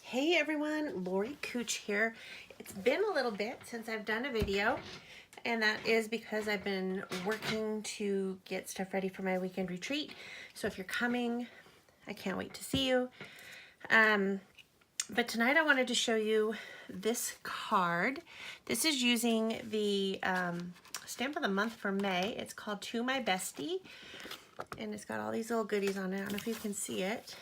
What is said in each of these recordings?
Hey everyone, Lori Cooch here. It's been a little bit since I've done a video, and that is because I've been working to get stuff ready for my weekend retreat. So if you're coming, I can't wait to see you. But tonight I wanted to show you this card. This is using the stamp of the month for May. It's called To My Bestie, and it's got all these little goodies on it. I don't know if you can see it.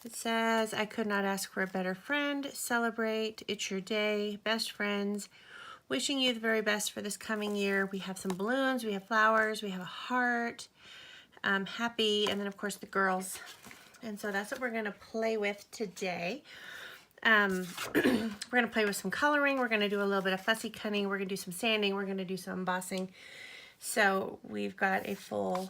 It says, I could not ask for a better friend. Celebrate. It's your day. Best friends. Wishing you the very best for this coming year. We have some balloons. We have flowers. We have a heart. Happy. And then, of course, the girls. And so that's what we're going to play with today. We're going to play with some coloring. We're going to do a little bit of fussy cutting. We're going to do some sanding. We're going to do some embossing. So we've got a full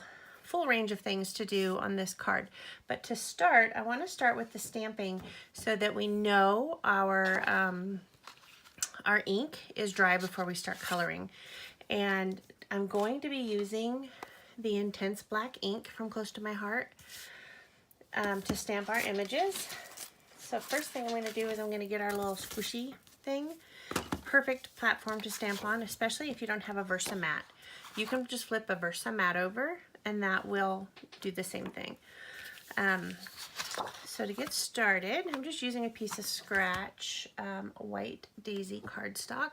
range of things to do on this card. But to start, I want to start with the stamping so that we know our ink is dry before we start coloring. And I'm going to be using the Intense Black ink from Close to My Heart to stamp our images. So first thing I'm going to do is I'm going to get our little squishy thing. Perfect platform to stamp on, especially if you don't have a Versamat. You can just flip a Versamat over and that will do the same thing. So to get started, I'm just using a piece of scratch white daisy cardstock.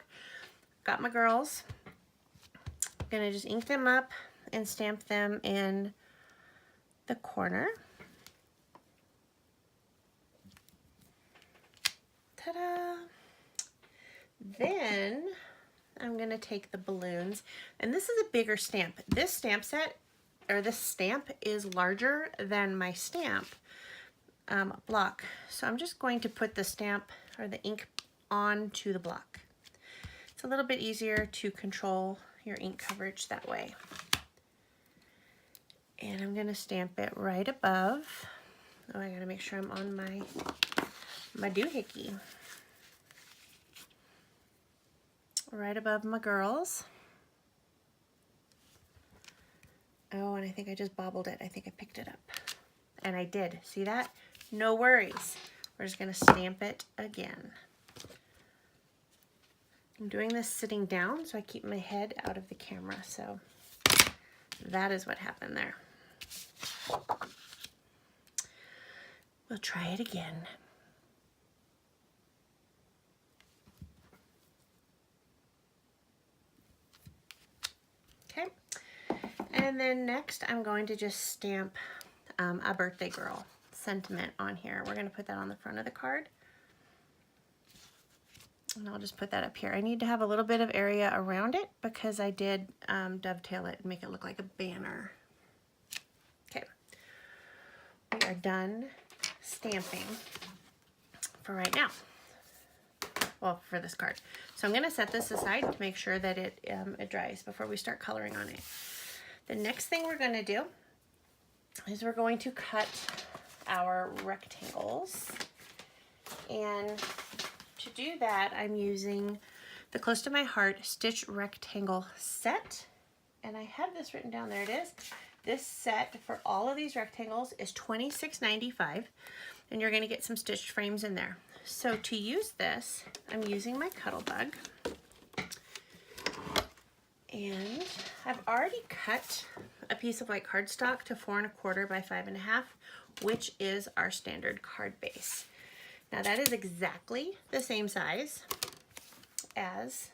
Got my girls. I'm gonna just ink them up and stamp them in the corner. Ta-da! Then I'm gonna take the balloons, and this is a bigger stamp. This stamp set, or this stamp, is larger than my stamp block. So I'm just going to put the stamp or the ink onto the block. It's a little bit easier to control your ink coverage that way. And I'm gonna stamp it right above. Oh, I gotta make sure I'm on my doohickey. Right above my girls. Oh, and I think I just bobbled it. I think I picked it up. And I did. See that? No worries. We're just going to stamp it again. I'm doing this sitting down so I keep my head out of the camera. So that is what happened there. We'll try it again. Okay. And then next I'm going to just stamp a birthday girl sentiment on here. We're going to put that on the front of the card. And I'll just put that up here. I need to have a little bit of area around it because I did dovetail it and make it look like a banner. Okay. We are done stamping for right now. Well, for this card. So I'm going to set this aside to make sure that it dries before we start coloring on it. The next thing we're going to do is we're going to cut our rectangles. And to do that, I'm using the Close to My Heart Stitch Rectangle Set. And I have this written down. There it is. This set for all of these rectangles is $26.95. And you're going to get some stitched frames in there. So to use this, I'm using my Cuttlebug. And I've already cut a piece of white cardstock to 4 1/4 by 5 1/2, which is our standard card base. Now that is exactly the same size as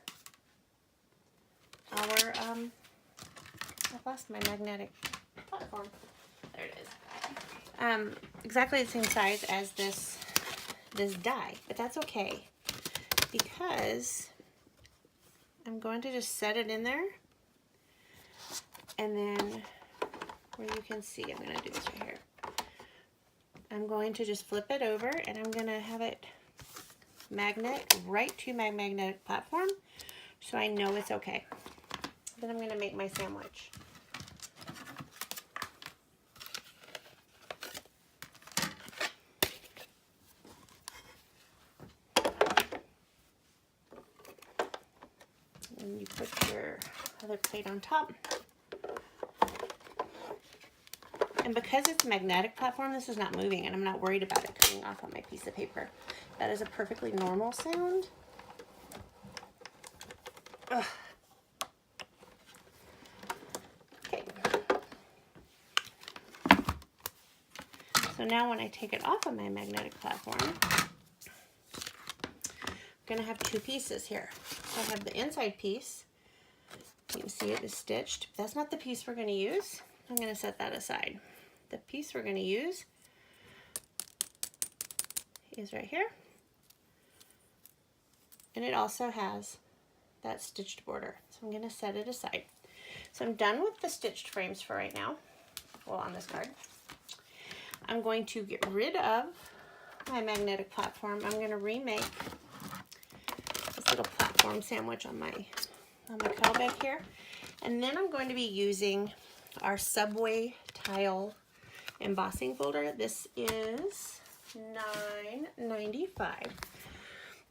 our, I've lost my magnetic platform. There it is. Exactly the same size as this die, but that's okay because I'm going to just set it in there, and then where you can see, I'm going to do this right here. I'm going to just flip it over, and I'm going to have it magnet right to my magnetic platform so I know it's okay. Then I'm going to make my sandwich. And you put your other plate on top. And because it's a magnetic platform, this is not moving, and I'm not worried about it coming off on my piece of paper. That is a perfectly normal sound. Ugh. Okay. So now when I take it off of my magnetic platform, I'm going to have two pieces here. So I have the inside piece. You can see it is stitched. That's not the piece we're going to use. I'm going to set that aside. The piece we're going to use is right here. And it also has that stitched border. So I'm going to set it aside. So I'm done with the stitched frames for right now. Well, on this card. I'm going to get rid of my magnetic platform. I'm going to remake this little platform sandwich on my kettle bag here. And then I'm going to be using our Subway tile embossing folder. This is $9.95.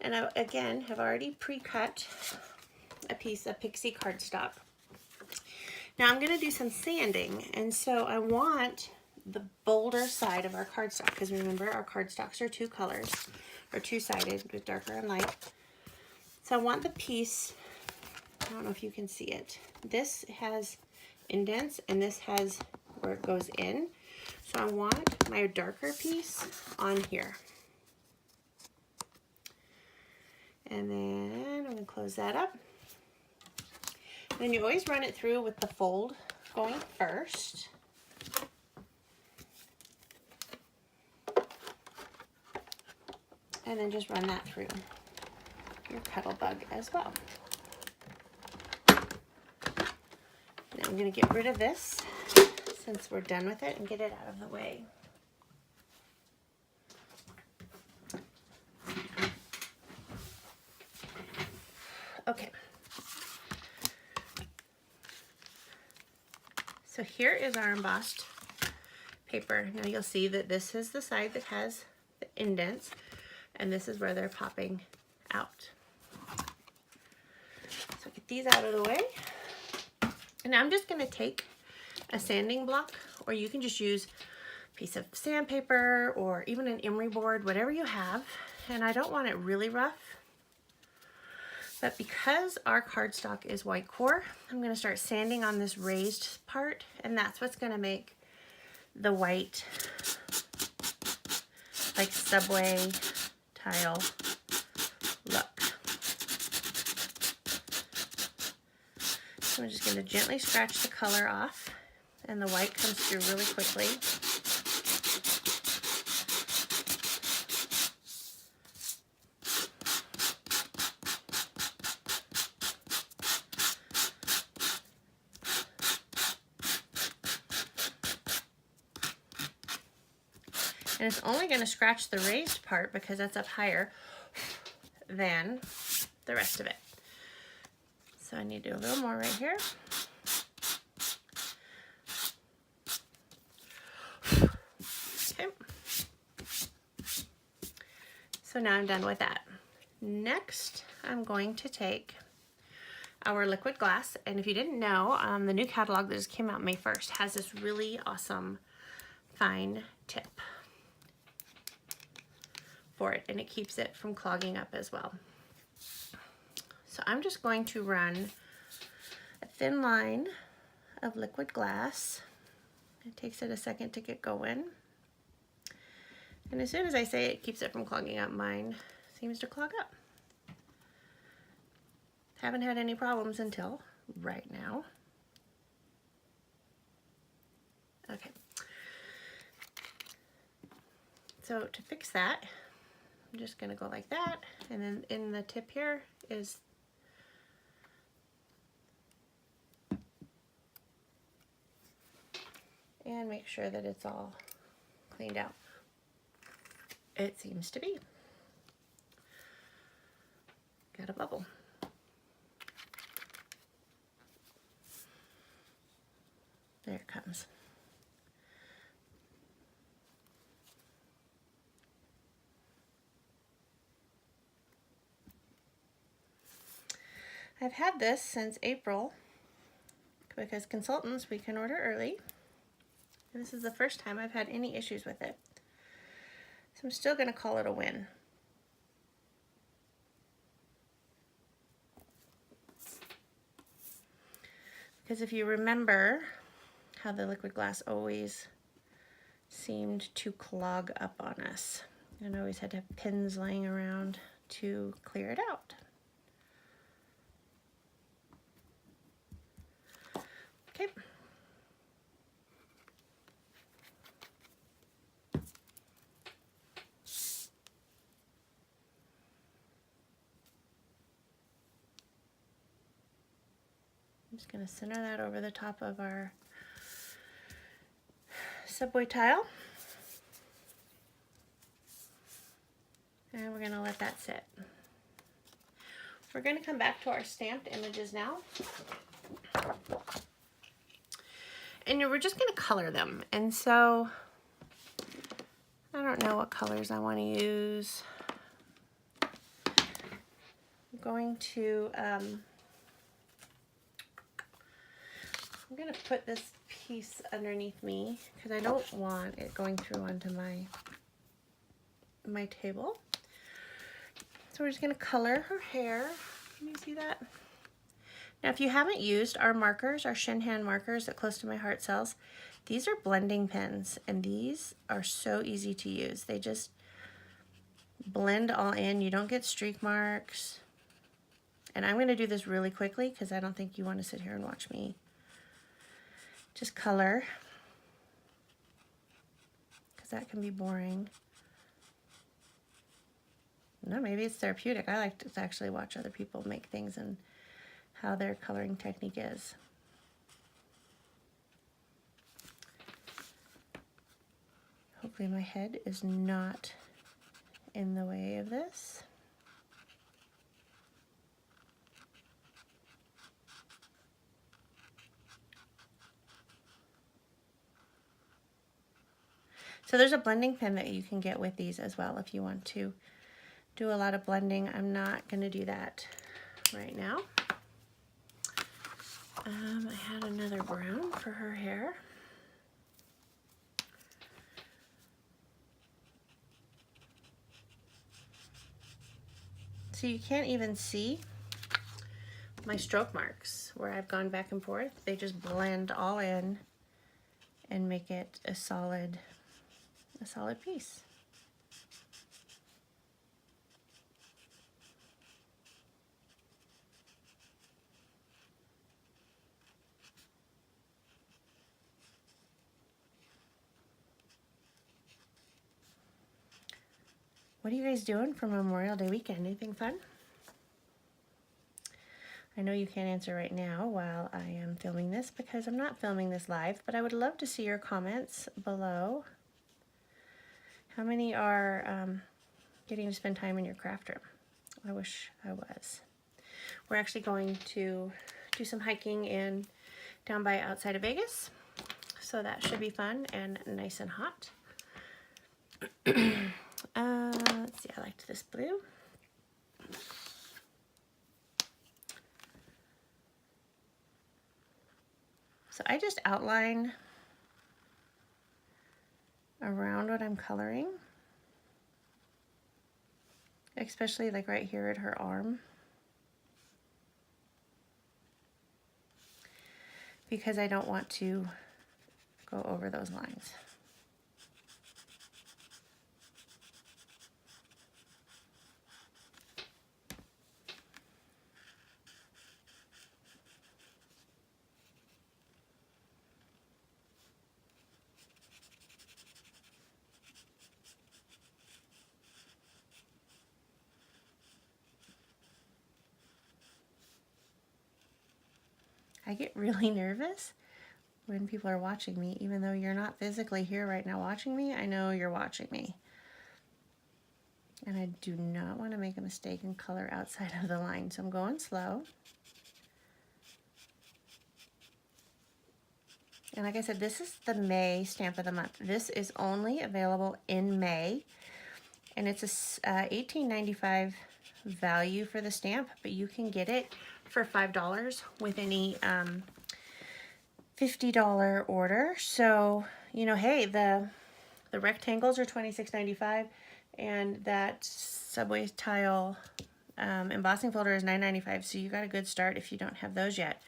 And I, again, have already pre-cut a piece of pixie cardstock. Now I'm going to do some sanding, and so I want the bolder side of our cardstock, because remember our cardstocks are two colors, or two-sided with darker and light. So I want the piece, I don't know if you can see it, this has indents and this has where it goes in. So I want my darker piece on here. And then I'm going to close that up. And then you always run it through with the fold going first. And then just run that through your kettle bug as well. Now I'm going to get rid of this since we're done with it and get it out of the way. Okay. So here is our embossed paper. Now you'll see that this is the side that has the indents, and this is where they're popping out. So get these out of the way. And now I'm just going to take a sanding block, or you can just use a piece of sandpaper or even an emery board, whatever you have. And I don't want it really rough. But because our cardstock is white core, I'm going to start sanding on this raised part, and that's what's going to make the white, like Subway tile look. So I'm just going to gently scratch the color off, and the white comes through really quickly. And it's only going to scratch the raised part because that's up higher than the rest of it. So I need to do a little more right here. Okay. So now I'm done with that. Next, I'm going to take our liquid glass. And if you didn't know, the new catalog that just came out May 1st has this really awesome fine tip for it, and it keeps it from clogging up as well. So I'm just going to run a thin line of liquid glass. It takes it a second to get going. And as soon as I say it keeps it from clogging up, mine seems to clog up. Haven't had any problems until right now. Okay. So to fix that, I'm just going to go like that, and then in the tip here is and make sure that it's all cleaned out. It seems to be. Got a bubble. There it comes. I've had this since April because consultants, we can order early. And this is the first time I've had any issues with it. So I'm still going to call it a win. Because if you remember how the liquid glass always seemed to clog up on us, and always had to have pins laying around to clear it out. Okay. I'm just going to center that over the top of our subway tile. And we're going to let that sit. We're going to come back to our stamped images now. And we're just going to color them. And so I don't know what colors I want to use. I'm going to I'm going to put this piece underneath me because I don't want it going through onto my table. So we're just going to color her hair. Can you see that? Now if you haven't used our markers, our shin hand markers that Close to My Heart sells, these are blending pens and these are so easy to use. They just blend all in. You don't get streak marks. And I'm going to do this really quickly because I don't think you want to sit here and watch me just color, because that can be boring. No, maybe it's therapeutic. I like to actually watch other people make things and how their coloring technique is. Hopefully my head is not in the way of this. So there's a blending pen that you can get with these as well if you want to do a lot of blending. I'm not going to do that right now. I had another brown for her hair. So you can't even see my stroke marks where I've gone back and forth. They just blend all in and make it a solid piece. What are you guys doing for Memorial Day weekend? Anything fun? I know you can't answer right now while I am filming this because I'm not filming this live, but I would love to see your comments below. How many are getting to spend time in your craft room? I wish I was. We're actually going to do some hiking down by outside of Vegas, so that should be fun and nice and hot. Let's see, I liked this blue. So I just outline around what I'm coloring, especially like right here at her arm, because I don't want to go over those lines. I get really nervous when people are watching me, even though you're not physically here right now watching me. I know you're watching me. And I do not want to make a mistake and color outside of the line, so I'm going slow. And like I said, this is the May stamp of the month. This is only available in May, and it's a $18.95 value for the stamp, but you can get it for $5 with any $50 order. So you know, hey, the rectangles are $26.95, and that subway tile embossing folder is $9.95, so you got a good start if you don't have those yet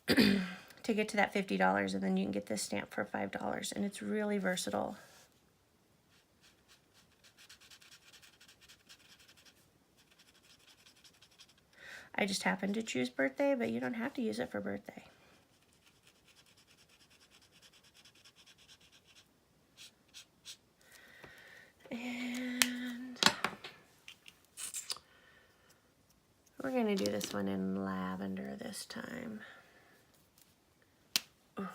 to get to that $50, and then you can get this stamp for $5, and it's really versatile. I just happened to choose birthday, but you don't have to use it for birthday. And we're going to do this one in lavender this time. Oh.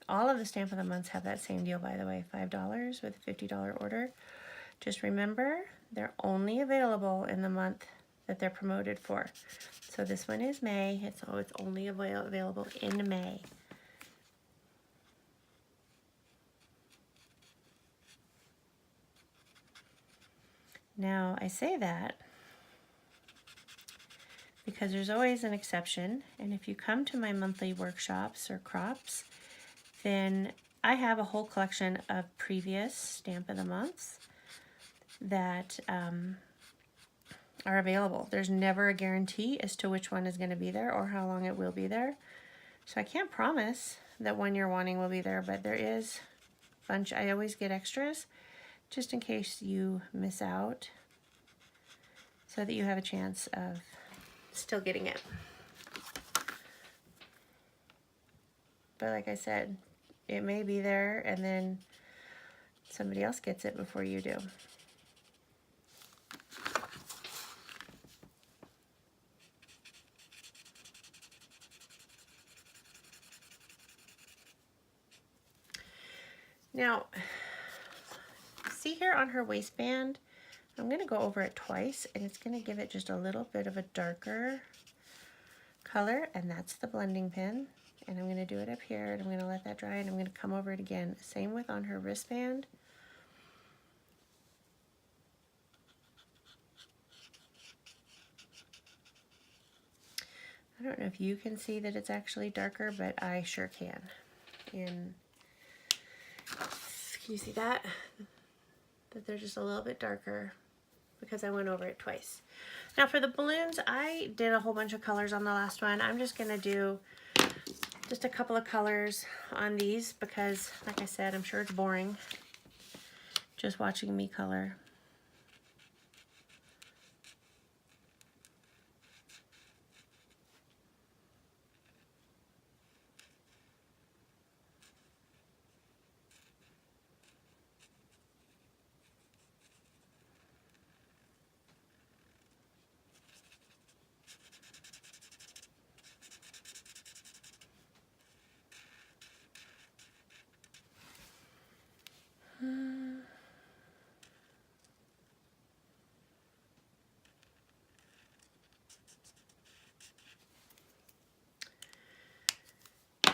All of the Stamp of the Months have that same deal, by the way, $5 with a $50 order. Just remember, they're only available in the month that they're promoted for. So this one is May. It's only available in May. Now, I say that because there's always an exception, and if you come to my monthly workshops or crops, then I have a whole collection of previous Stamp of the Months that are available. There's never a guarantee as to which one is going to be there or how long it will be there. So I can't promise that one you're wanting will be there, but there is a bunch. I always get extras just in case you miss out, so that you have a chance of still getting it. But like I said, it may be there and then somebody else gets it before you do. Now, see here on her waistband, I'm going to go over it twice, and it's going to give it just a little bit of a darker color, and that's the blending pen. And I'm going to do it up here, and I'm going to let that dry, and I'm going to come over it again. Same with on her wristband. I don't know if you can see that it's actually darker, but I sure can. And can you see that? That they're just a little bit darker because I went over it twice. Now for the balloons, I did a whole bunch of colors on the last one. I'm just going to do just a couple of colors on these because, like I said, I'm sure it's boring just watching me color.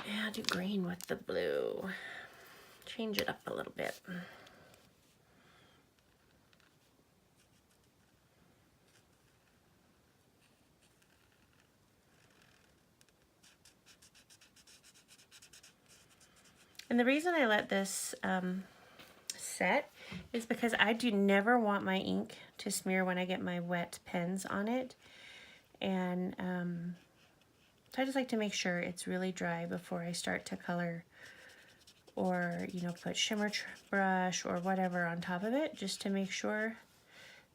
Yeah, I'll do green with the blue. Change it up a little bit. And the reason I let this set is because I do never want my ink to smear when I get my wet pens on it. And so I just like to make sure it's really dry before I start to color, or, you know, put shimmer brush or whatever on top of it, just to make sure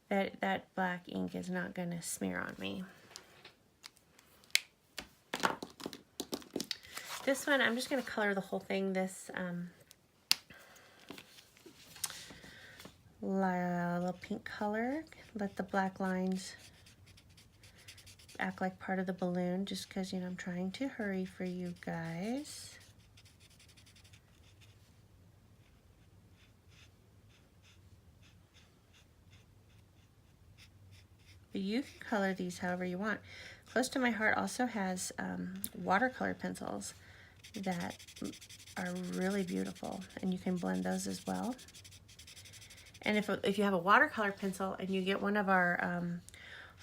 that that black ink is not going to smear on me. This one, I'm just going to color the whole thing this little pink color. Let the black lines act like part of the balloon, just because, you know, I'm trying to hurry for you guys. You can color these however you want. Close to My Heart also has watercolor pencils that are really beautiful, and you can blend those as well. And if you have a watercolor pencil and you get one of our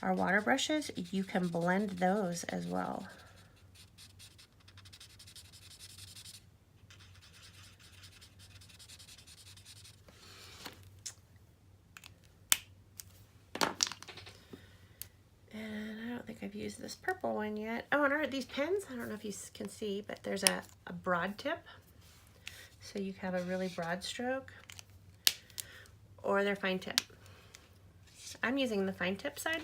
water brushes, you can blend those as well. And I don't think I've used this purple one yet. Oh, and these pens, I don't know if you can see, but there's a broad tip. So you have a really broad stroke, or they're fine tip. I'm using the fine tip side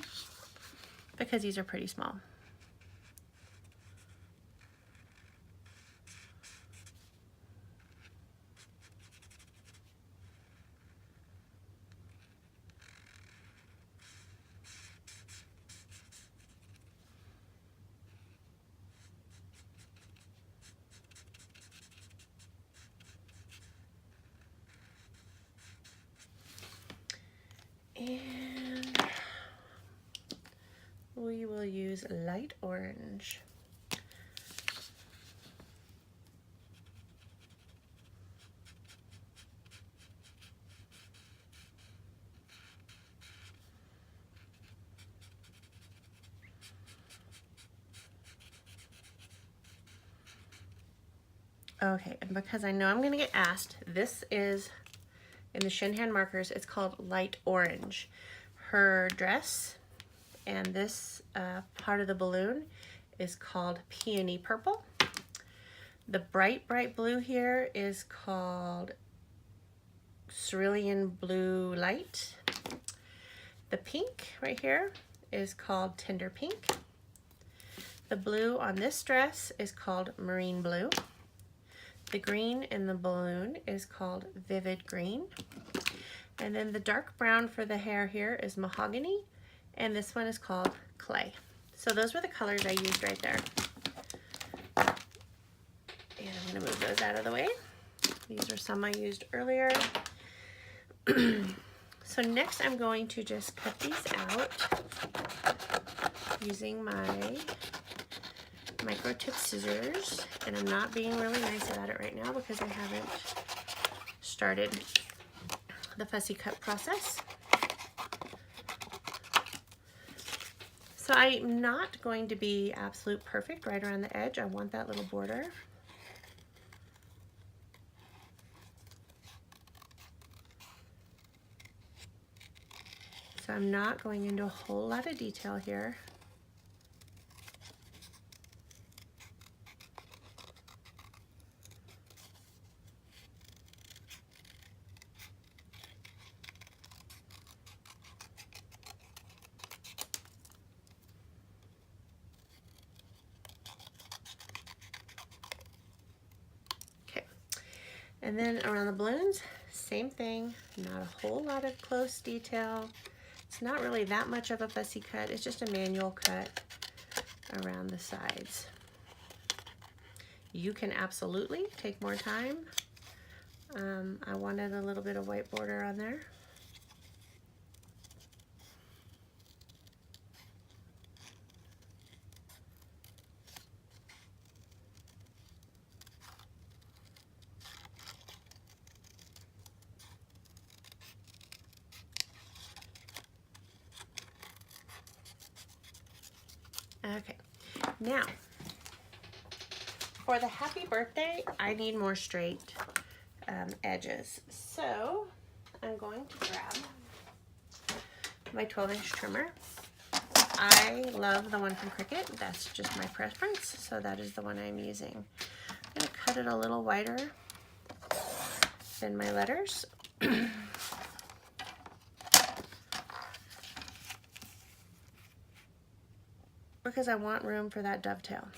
because these are pretty small. And we will use light orange. Okay, and because I know I'm going to get asked, this is, in the Shinhan markers, it's called light orange. Her dress and this part of the balloon is called peony purple. The bright blue here is called cerulean blue light. The pink right here is called tender pink. The blue on this dress is called marine blue. The green in the balloon is called vivid green. And then the dark brown for the hair here is mahogany, and this one is called clay. So those were the colors I used right there. And I'm gonna move those out of the way. These are some I used earlier. So next I'm going to just cut these out using my micro tip scissors, and I'm not being really nice about it right now because I haven't started the fussy cut process. So I'm not going to be absolute perfect right around the edge. I want that little border. So I'm not going into a whole lot of detail here. And then around the balloons, same thing, not a whole lot of close detail. It's not really that much of a fussy cut, it's just a manual cut around the sides. You can absolutely take more time. I wanted a little bit of white border on there. Okay, now for the happy birthday, I need more straight edges. So I'm going to grab my 12-inch trimmer. I love the one from Cricut. That's just my preference, so that is the one I'm using. I'm going to cut it a little wider than my letters. Because I want room for that dovetail.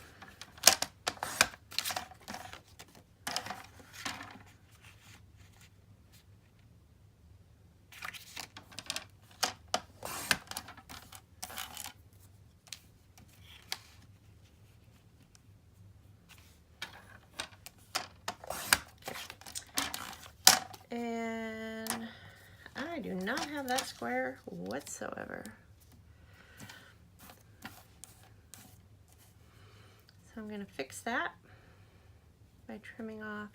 And I do not have that square whatsoever. I'm going to fix that by trimming off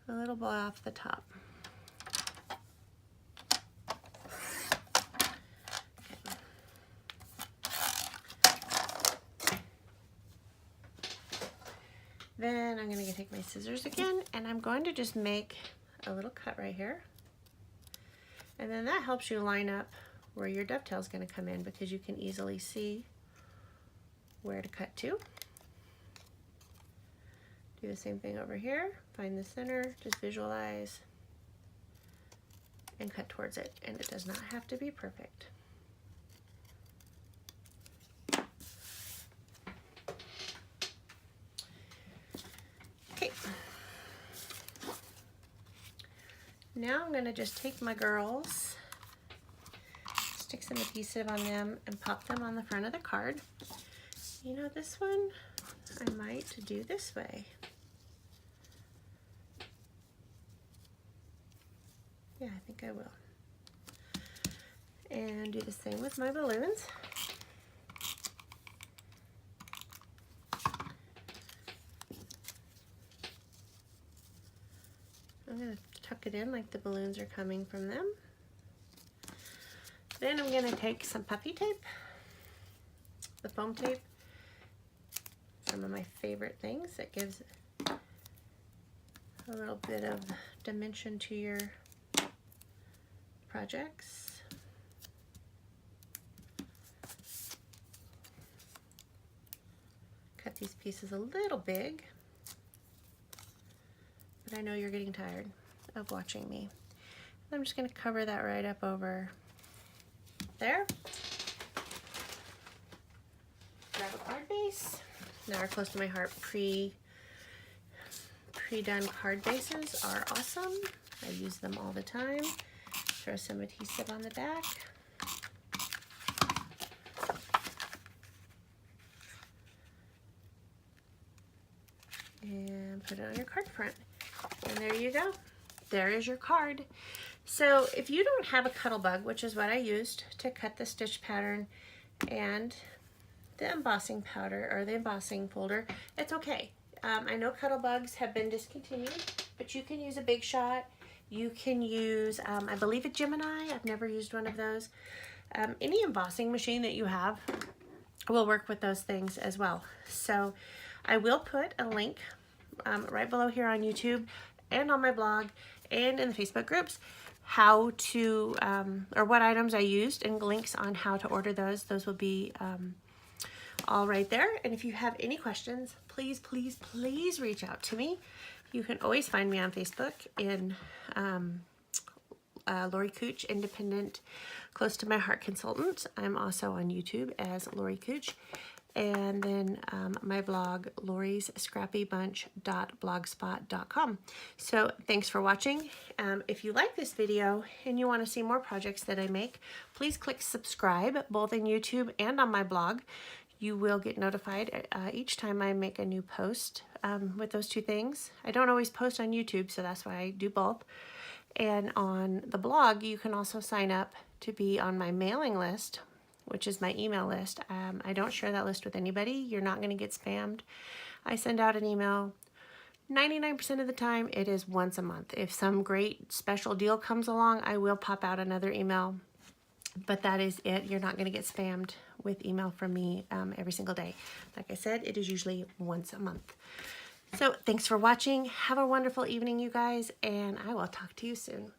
a little bit off the top. Then I'm going to take my scissors again, and I'm going to just make a little cut right here. And then that helps you line up where your dovetail is going to come in, because you can easily see where to cut to. Do the same thing over here. Find the center, just visualize, and cut towards it. And it does not have to be perfect. Now I'm going to just take my girls, stick some adhesive on them, and pop them on the front of the card. You know, this one I might do this way. Yeah, I think I will. And do the same with my balloons. I'm going to tuck it in like the balloons are coming from them. Then I'm going to take some puffy tape, the foam tape, some of my favorite things. It gives a little bit of dimension to your projects. Cut these pieces a little big, but I know you're getting tired of watching me. I'm just going to cover that right up over there. Grab a card base. Now we're close to my heart. Pre-done card bases are awesome. I use them all the time. Throw some adhesive on the back. And put it on your card front. And there you go. There is your card. So if you don't have a Cuttle Bug, which is what I used to cut the stitch pattern and the embossing powder or the embossing folder, it's okay. I know Cuttle Bugs have been discontinued, but you can use a Big Shot. You can use, I believe, a Gemini. I've never used one of those. Any embossing machine that you have will work with those things as well. So I will put a link right below here on YouTube and on my blog and in the Facebook groups how to, or what items I used, and links on how to order those. Those will be all right there. And if you have any questions, please, please, please reach out to me. You can always find me on Facebook in Lori Cooch, Independent, Close to My Heart Consultant. I'm also on YouTube as Lori Cooch. And then my blog, lorisscrappybunch.blogspot.com. So thanks for watching. If you like this video and you want to see more projects that I make, please click subscribe both in YouTube and on my blog. You will get notified each time I make a new post with those two things. I don't always post on YouTube, so that's why I do both. And on the blog, you can also sign up to be on my mailing list, which is my email list. I don't share that list with anybody. You're not going to get spammed. I send out an email 99% of the time. It is once a month. If some great special deal comes along, I will pop out another email, but that is it. You're not going to get spammed with email from me every single day. Like I said, it is usually once a month. So thanks for watching. Have a wonderful evening, you guys, and I will talk to you soon.